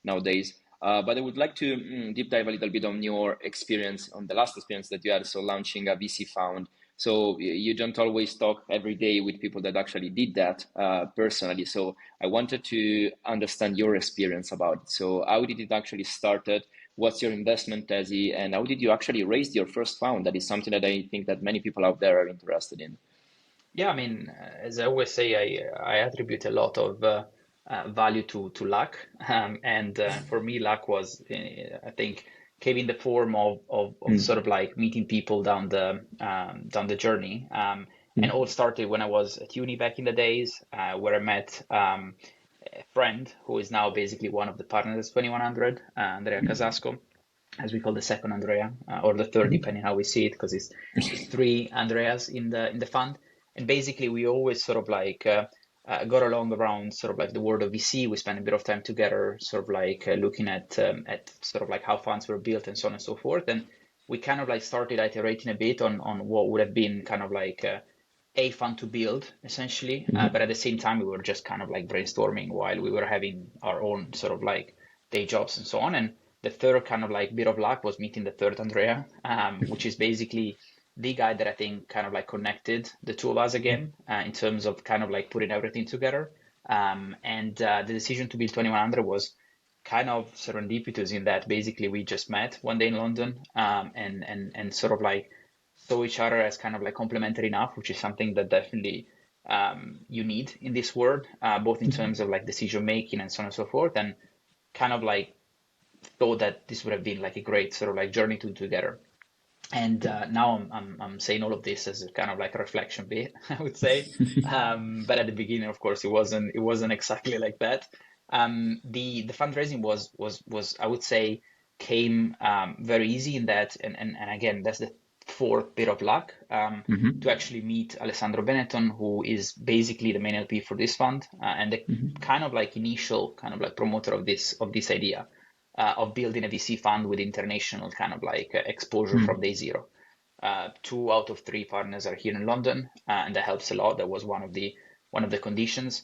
nowadays. But I would like to deep dive a little bit on your experience, on the last experience that you had, so launching a VC fund. So you don't always talk every day with people that actually did that personally. So I wanted to understand your experience about it. So how did it actually started? What's your investment thesis, and how did you actually raise your first fund? That is something that I think that many people out there are interested in. Yeah, I mean, as I always say, I attribute a lot of value to luck, and for me, luck was, I think, came in the form of Mm, sort of like meeting people down the journey, and mm, all started when I was at uni back in the days, where I met a friend who is now basically one of the partners at 2100, Andrea Casasco, as we call the second Andrea, or the third, mm, depending how we see it, because it's three Andreas in the fund. And basically, we always sort of like got along around sort of like the world of VC. We spent a bit of time together, sort of like looking at sort of like how funds were built and so on and so forth. And we kind of like started iterating a bit on what would have been kind of like a fund to build essentially, mm, but at the same time we were just kind of like brainstorming while we were having our own sort of like day jobs and so on. And the third kind of like bit of luck was meeting the third Andrea, which is basically the guy that I think kind of like connected the two of us again in terms of kind of like putting everything together. And the decision to build 2100 was kind of serendipitous in that basically we just met one day in London, and sort of like saw each other as kind of like complementary enough, which is something that definitely you need in this world, both in terms of like decision making and so on and so forth, and kind of like thought that this would have been like a great sort of like journey to together. And now I'm saying all of this as a kind of like a reflection bit, I would say. But at the beginning, of course, it wasn't exactly like that. The fundraising was I would say came very easy in that, and again that's the fourth bit of luck, to mm, actually meet Alessandro Benetton, who is basically the main LP for this fund, and the mm, kind of like initial kind of like promoter of this idea of building a VC fund with international kind of like exposure from mm. day zero. Two out of three partners are here in London, and that helps a lot. That was one of the conditions.